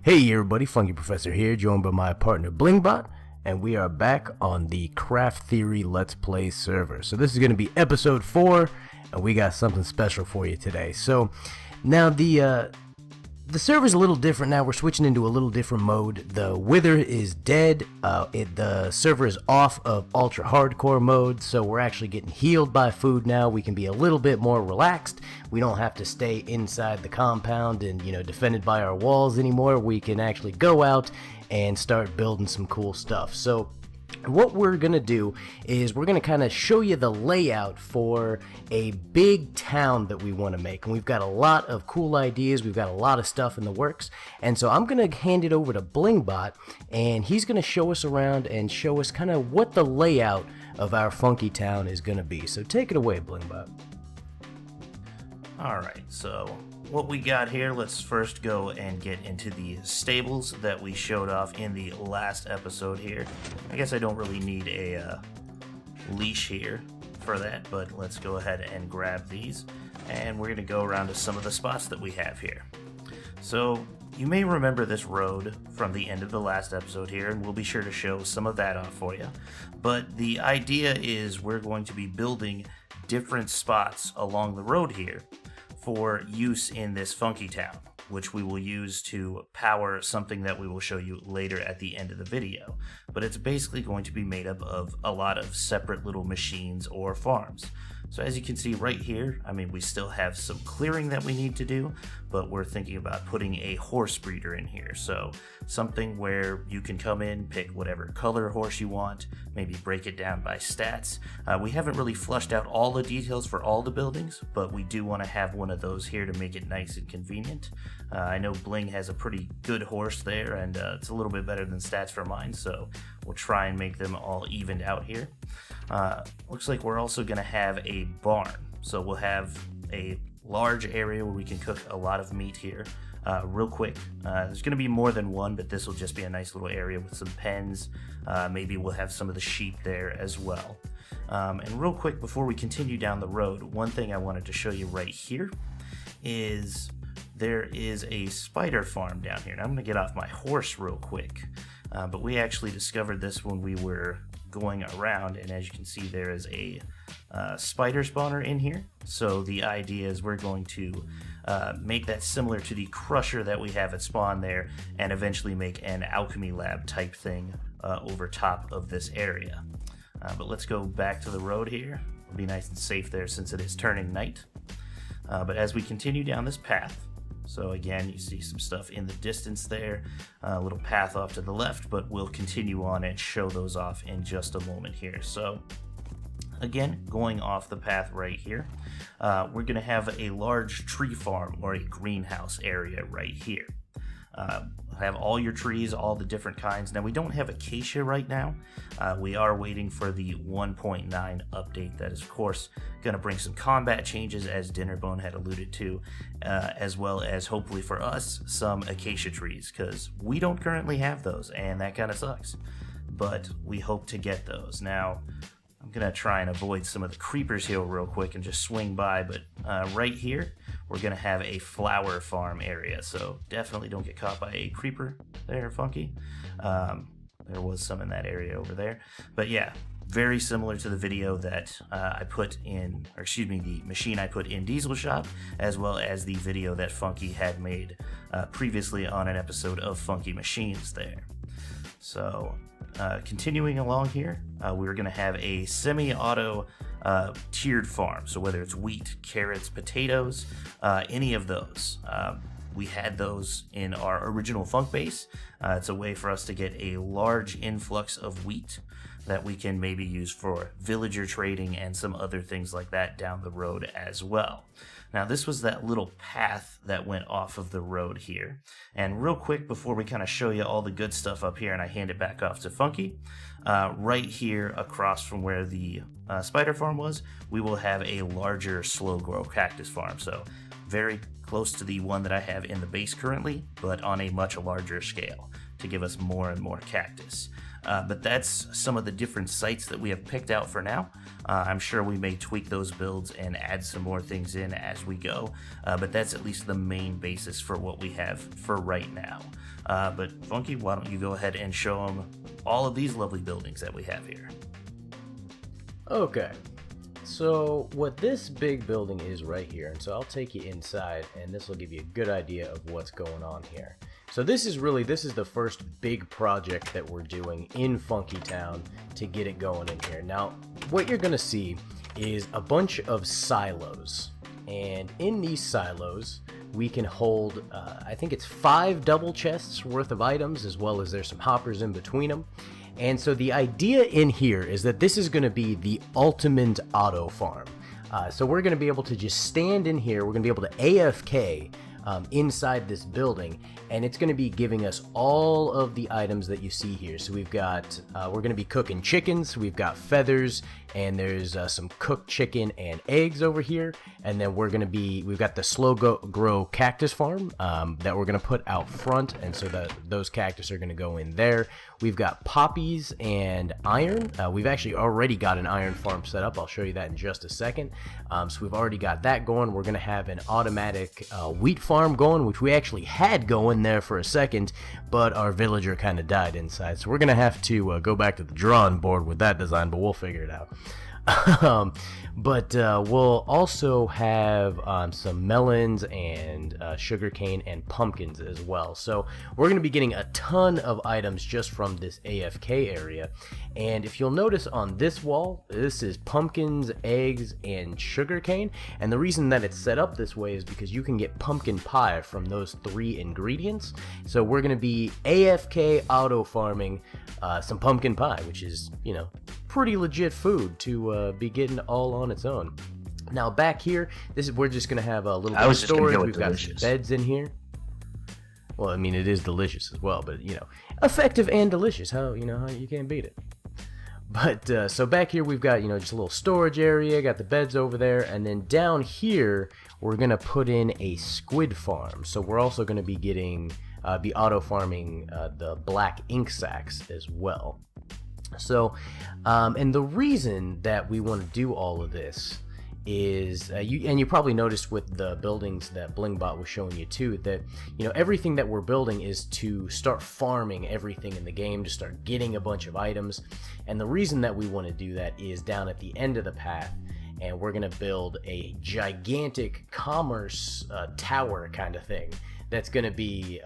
Hey everybody, Funky Professor here, joined by my partner Blingbot, and we are back on the CraftTheory Let's Play server. So this is going to be episode 4, and we got something special for you today. So now the server's a little different now. We're switching into a little different mode. The Wither is dead. The server is off of ultra hardcore mode, so we're actually getting healed by food now. We can be a little bit more relaxed. We don't have to stay inside the compound and, defended by our walls anymore. We can actually go out and start building some cool stuff. So what we're gonna do is we're gonna kind of show you the layout for a big town that we want to make, and we've got a lot of cool ideas. We've got a lot of stuff in the works, and so I'm gonna hand it over to Blingbot, and he's gonna show us around and show us kind of what the layout of our funky town is gonna be. So take it away, Blingbot. Alright, so what we got here, let's first go and get into the stables that we showed off in the last episode here. I guess I don't really need a leash here for that, but let's go ahead and grab these, and we're going to go around to some of the spots that we have here. So you may remember this road from the end of the last episode here, and we'll be sure to show some of that off for you. But the idea is we're going to be building different spots along the road here for use in this funky town, which we will use to power something that we will show you later at the end of the video. But it's basically going to be made up of a lot of separate little machines or farms. So as you can see right here, we still have some clearing that we need to do, but we're thinking about putting a horse breeder in here. So something where you can come in, pick whatever color horse you want, maybe break it down by stats. We haven't really flushed out all the details for all the buildings, but we do want to have one of those here to make it nice and convenient. I know Bling has a pretty good horse there, and it's a little bit better than stats for mine, so we'll try and make them all evened out here. Looks like we're also going to have a barn, so we'll have a large area where we can cook a lot of meat here real quick. There's going to be more than one, but this will just be a nice little area with some pens. Maybe we'll have some of the sheep there as well. And real quick before we continue down the road, one thing I wanted to show you right here is there is a spider farm down here. Now I'm going to get off my horse real quick, but we actually discovered this when we were going around, and as you can see there is a spider spawner in here. So the idea is we're going to make that similar to the crusher that we have at spawn there, and eventually make an alchemy lab type thing over top of this area. But let's go back to the road here. It'll be nice and safe there since it is turning night. But as we continue down this path, so again, you see some stuff in the distance there, a little path off to the left, but we'll continue on and show those off in just a moment here. So again, going off the path right here, we're going to have a large tree farm or a greenhouse area right here. Have all your trees, all the different kinds. Now we don't have acacia right now. We are waiting for the 1.9 update that is of course going to bring some combat changes, as Dinnerbone had alluded to, as well as hopefully for us some acacia trees, because we don't currently have those and that kind of sucks, but we hope to get those. Now I'm gonna try and avoid some of the creepers here real quick and just swing by, but right here we're gonna have a flower farm area, so definitely don't get caught by a creeper there, Funky. There was some in that area over there, but yeah, very similar to the video that I put in, or excuse me, the machine I put in Diesel Shop, as well as the video that Funky had made previously on an episode of Funky Machines there. So continuing along here, we're going to have a semi-auto tiered farm. So whether it's wheat, carrots, potatoes, any of those. We had those in our original Funk base. It's a way for us to get a large influx of wheat that we can maybe use for villager trading and some other things like that down the road as well. Now this was that little path that went off of the road here. And real quick before we kind of show you all the good stuff up here and I hand it back off to Funky, right here across from where the spider farm was, we will have a larger slow grow cactus farm. So very close to the one that I have in the base currently, but on a much larger scale. to give us more and more cactus. But that's some of the different sites that we have picked out for now. I'm sure we may tweak those builds and add some more things in as we go, but that's at least the main basis for what we have for right now. But Funky, why don't you go ahead and show them all of these lovely buildings that we have here. Okay, so what this big building is right here, and so I'll take you inside, and this will give you a good idea of what's going on here. So this is the first big project that we're doing in Funkytown to get it going in here. Now, what you're gonna see is a bunch of silos, and in these silos we can hold I think it's 5 double chests worth of items, as well as there's some hoppers in between them. And so the idea in here is that this is going to be the ultimate auto farm. So we're going to be able to just stand in here, we're going to be able to AFK inside this building, and it's going to be giving us all of the items that you see here. So we've got, we're going to be cooking chickens, we've got feathers, and there's some cooked chicken and eggs over here. And then we've got the slow grow cactus farm that we're going to put out front, and so that those cactus are going to go in there. We've got poppies and iron. We've actually already got an iron farm set up. I'll show you that in just a second. So we've already got that going. We're going to have an automatic wheat farm going, which we actually had going there for a second, but our villager kind of died inside. So we're going to have to go back to the drawing board with that design, but we'll figure it out. But we'll also have some melons and sugarcane and pumpkins as well. So we're going to be getting a ton of items just from this AFK area. And if you'll notice on this wall, this is pumpkins, eggs, and sugarcane. And the reason that it's set up this way is because you can get pumpkin pie from those 3 ingredients. So we're going to be AFK auto farming some pumpkin pie, which is, you know, pretty legit food to be getting all on its own. Now back here, we're just gonna have a little bit of storage. We've got beds in here. Well, I mean, it is delicious as well, but you know, effective and delicious. How you can't beat it. But so back here we've got, you know, just a little storage area. Got the beds over there, and then down here we're gonna put in a squid farm. So we're also gonna be getting be auto farming the black ink sacs as well. So, and the reason that we want to do all of this is, you probably noticed with the buildings that Blingbot was showing you too, that, you know, everything that we're building is to start farming everything in the game, to start getting a bunch of items. And the reason that we want to do that is down at the end of the path, and we're going to build a gigantic commerce tower kind of thing that's going to be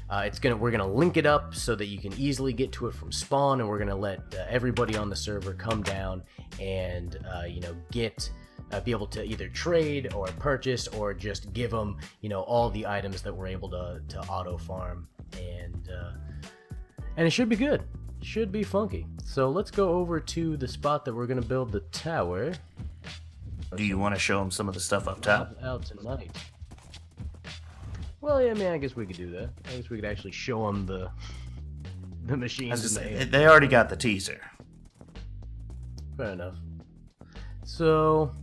we're gonna link it up so that you can easily get to it from spawn, and we're gonna let everybody on the server come down and you know, be able to either trade or purchase, or just give them, you know, all the items that we're able to auto farm, and it should be good. Should be funky. So let's go over to the spot that we're gonna build the tower. Do you want to show them some of the stuff up top? Out tonight. Well, yeah, I mean, I guess we could do that. I guess we could actually show them the machines. They already got the teaser. Fair enough. So,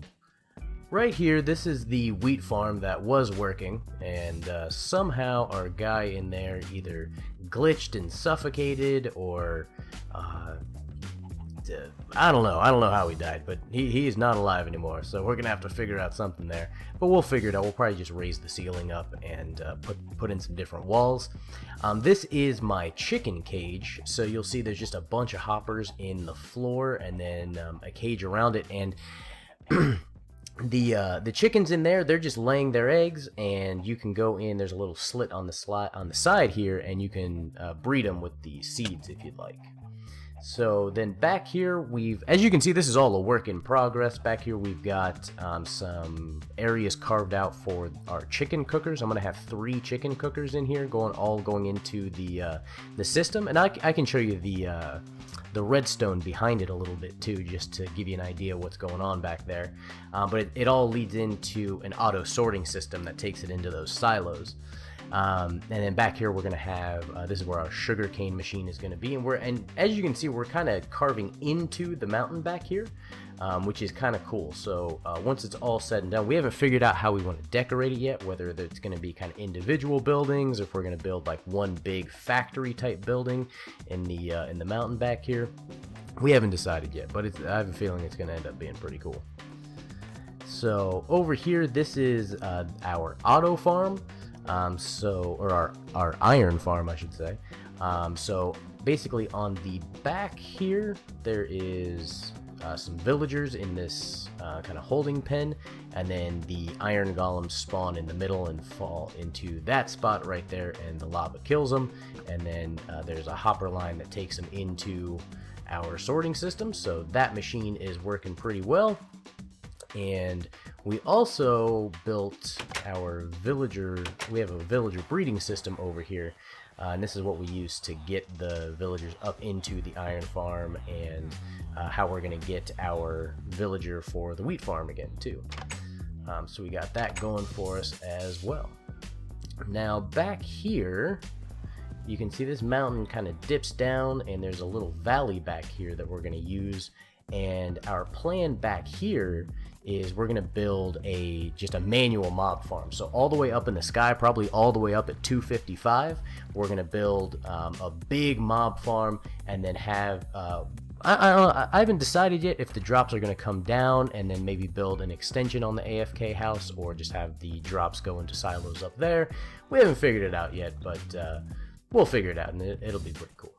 right here, this is the wheat farm that was working, and somehow our guy in there either glitched and suffocated, or I don't know how he died, but he is not alive anymore, so we're gonna have to figure out something there. But we'll figure it out. We'll probably just raise the ceiling up and put in some different walls. This is my chicken cage, so you'll see there's just a bunch of hoppers in the floor, and then a cage around it, and the chickens in there, they're just laying their eggs, and you can go in. There's a little slit on the side here, and you can breed them with the seeds if you'd like. So then back here, as you can see, this is all a work in progress. Back here we've got some areas carved out for our chicken cookers. I'm gonna have 3 chicken cookers in here, going into the system, and I can show you the redstone behind it a little bit too, just to give you an idea what's going on back there. But it all leads into an auto sorting system that takes it into those silos. And then back here we're going to have, this is where our sugarcane machine is going to be. And as you can see, we're kind of carving into the mountain back here, which is kind of cool. So once it's all said and done, we haven't figured out how we want to decorate it yet, whether it's going to be kind of individual buildings, or if we're going to build like one big factory type building in the mountain back here. We haven't decided yet, but I have a feeling it's going to end up being pretty cool. So over here, this is our auto farm. Or our iron farm, I should say. So basically on the back here, there is some villagers in this kind of holding pen, and then the iron golems spawn in the middle and fall into that spot right there, and the lava kills them. And then there's a hopper line that takes them into our sorting system, so that machine is working pretty well. And we also built our villager, we have a villager breeding system over here, and this is what we use to get the villagers up into the iron farm, and how we're going to get our villager for the wheat farm again too. So we got that going for us as well. Now back here, you can see this mountain kind of dips down, and there's a little valley back here that we're going to use. And our plan back here is we're going to build just a manual mob farm. So all the way up in the sky, probably all the way up at 255, we're going to build a big mob farm, and then have I haven't decided yet if the drops are going to come down and then maybe build an extension on the AFK house, or just have the drops go into silos up there. We haven't figured it out yet, but we'll figure it out, and it'll be pretty cool.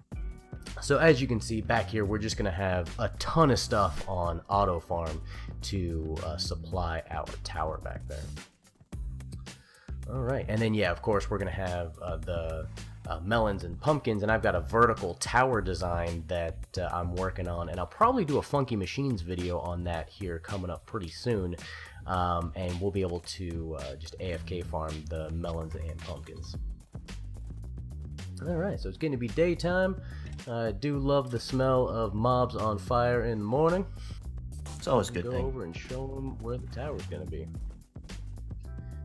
So as you can see back here, we're just going to have a ton of stuff on auto farm to supply our tower back there. All right, and then yeah, of course we're going to have the melons and pumpkins, and I've got a vertical tower design that I'm working on, and I'll probably do a Funky Machines video on that here coming up pretty soon, and we'll be able to just AFK farm the melons and pumpkins. Alright, so it's getting to be daytime. I do love the smell of mobs on fire in the morning. It's always a good thing. Go over and show them where the tower's going to be.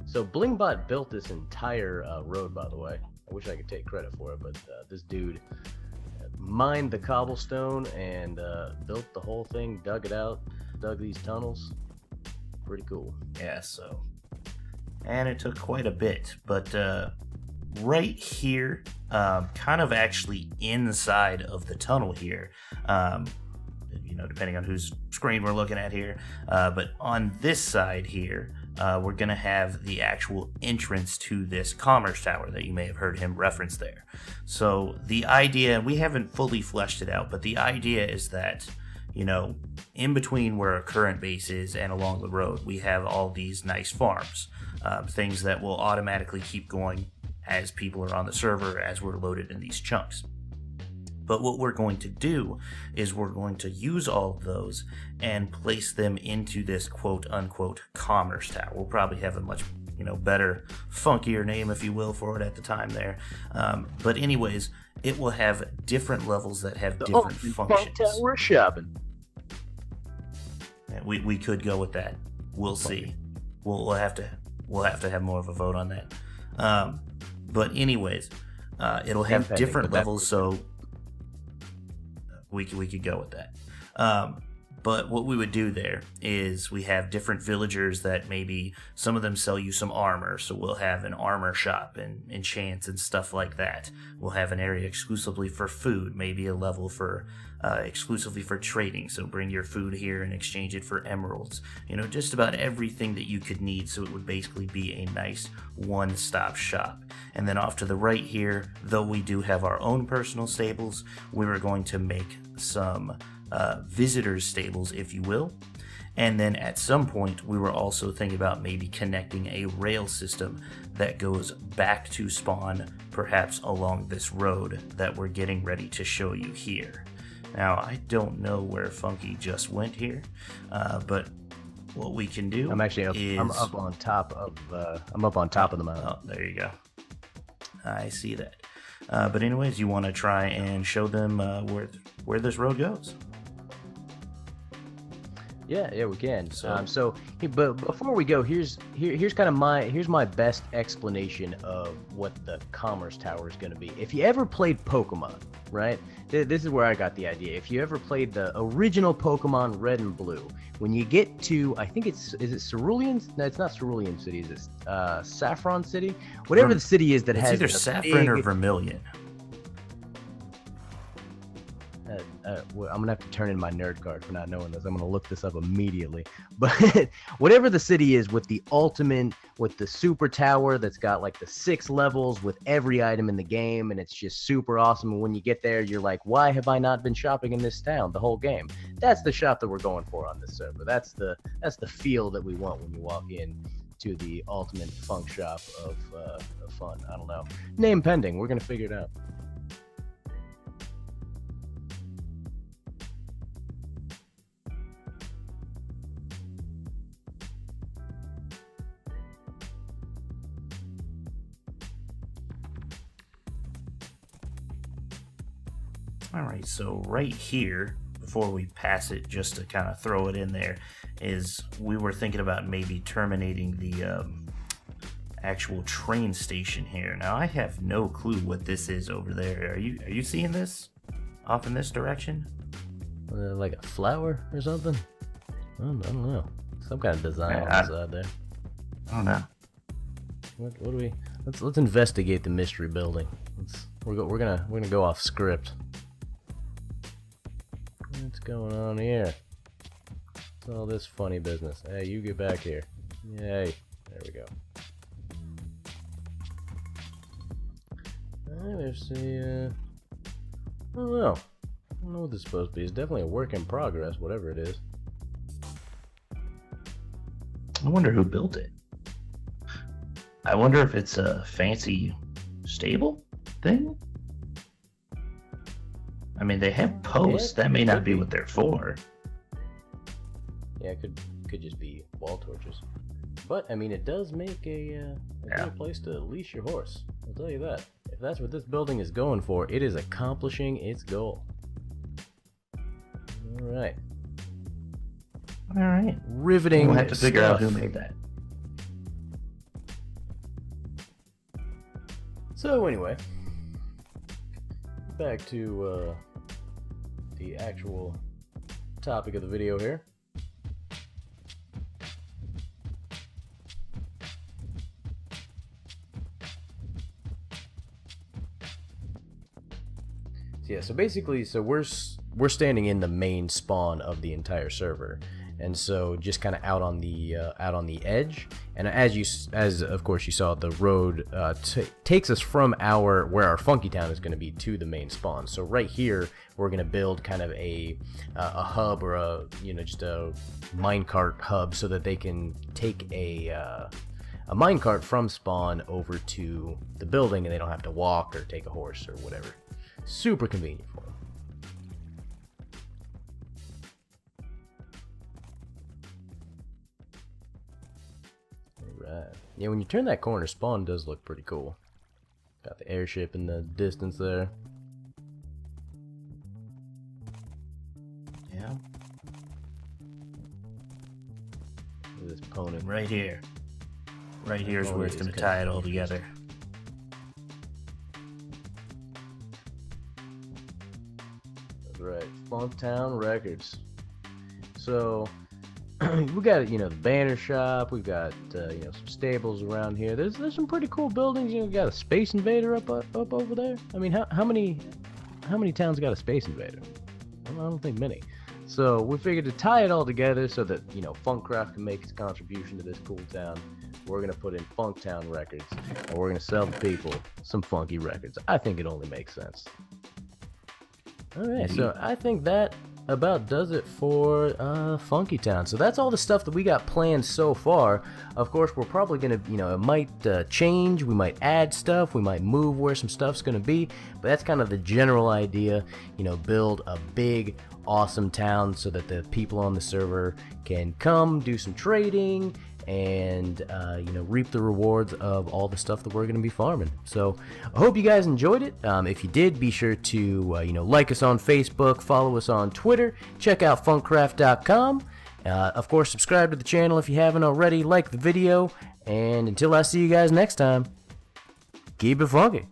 So Blingbot built this entire road, by the way. I wish I could take credit for it, but this dude mined the cobblestone and built the whole thing, dug it out, dug these tunnels. Pretty cool. Yeah, so. And it took quite a bit, but right here, kind of actually inside of the tunnel here, you know, depending on whose screen we're looking at here, but on this side here, we're going to have the actual entrance to this commerce tower that you may have heard him reference there. So the idea, we haven't fully fleshed it out, but the idea is that, you know, in between where our current base is and along the road, we have all these nice farms, things that will automatically keep going as people are on the server, as we're loaded in these chunks. But what we're going to do is we're going to use all of those and place them into this quote-unquote commerce tower. We'll probably have a much, you know, better, funkier name, if you will, for it at the time there. But anyways, it will have different levels that have different functions. We're shopping. Yeah, we could go with that. We'll see. We'll have to have more of a vote on that. But anyways, it'll have different levels, so we could go with that. But what we would do there is we have different villagers that maybe some of them sell you some armor, so we'll have an armor shop and enchants and stuff like that. We'll have an area exclusively for food, maybe a level for exclusively for trading, so bring your food here and exchange it for emeralds. You know, just about everything that you could need, so it would basically be a nice one-stop shop. And then off to the right here, though we do have our own personal stables, we were going to make some visitors stables, if you will. And then at some point we were also thinking about maybe connecting a rail system that goes back to spawn, perhaps along this road that we're getting ready to show you here. Now I don't know where Funky just went here, but what we can do, I'm actually up, I'm up on top of the mountain. Oh, there you go. I see that. But anyways, you want to try and show them where this road goes? Yeah, we can. So- But before we go, here's kind of my best explanation of what the Commerce Tower is going to be. If you ever played Pokemon, right? This is where I got the idea. If you ever played the original Pokemon Red and Blue, when you get to, I think is it Cerulean? No, it's not Cerulean City. Is it Saffron City? Whatever the city is that it's has either the saffron big, or vermilion. I'm gonna have to turn in my nerd card for not knowing this. I'm gonna look this up immediately. But whatever the city is with the ultimate, with the super tower that's got like the 6 levels with every item in the game, and it's just super awesome. And when you get there, you're like, why have I not been shopping in this town the whole game? That's the shop that we're going for on this server. That's the feel that we want when you walk in to the ultimate funk shop of fun. I don't know. Name pending. We're gonna figure it out. All right, so right here, before we pass it, just to kind of throw it in there, is we were thinking about maybe terminating the actual train station here. Now, I have no clue what this is over there. Are you seeing this off in this direction? Like a flower or something? I don't know. Some kind of design on the side there. I don't know. What do we? Let's investigate the mystery building. We're gonna go off script. What's going on here? What's all this funny business? Hey, you get back here. Yay. There we go. There's the, I don't know. I don't know what this is supposed to be. It's definitely a work in progress, whatever it is. I wonder who built it. I wonder if it's a fancy stable thing? I mean, they have posts. That may not be what they're for. Yeah, it could just be wall torches. But, I mean, it does make a good place to leash your horse. I'll tell you that. If that's what this building is going for, it is accomplishing its goal. Alright. Alright. Riveting. We'll have to figure out who made that. So, anyway. Back to the actual topic of the video here. Yeah, so basically, we're standing in the main spawn of the entire server, and so just kind of out on the edge. And as of course you saw, the road takes us from where our Funkytown is going to be to the main spawn. So right here, we're going to build kind of a hub, or just a minecart hub, so that they can take a minecart from spawn over to the building, and they don't have to walk or take a horse or whatever. Super convenient for them. Alright. Yeah, when you turn that corner, spawn does look pretty cool. Got the airship in the distance there. Yeah. Look at this opponent. Right here. Right here is where it's going to tie it all together. Right, Funktown Records. So we got the banner shop. We've got some stables around here. There's some pretty cool buildings. We got a Space Invader up over there. I mean, how many towns got a Space Invader? I don't think many. So we figured to tie it all together so that Funkcraft can make its contribution to this cool town. We're gonna put in Funktown Records, and we're gonna sell the people some funky records. I think it only makes sense. Alright, so I think that about does it for Funkytown. So that's all the stuff that we got planned so far. Of course, we're probably going to, it might change. We might add stuff. We might move where some stuff's going to be. But that's kind of the general idea, build a big, awesome town so that the people on the server can come, do some trading, and reap the rewards of all the stuff that we're going to be farming. So I hope you guys enjoyed it. If you did, be sure to like us on Facebook, follow us on Twitter, check out funkcraft.com, Of course, subscribe to the channel if you haven't already, like the video, and until I see you guys next time, keep it funky.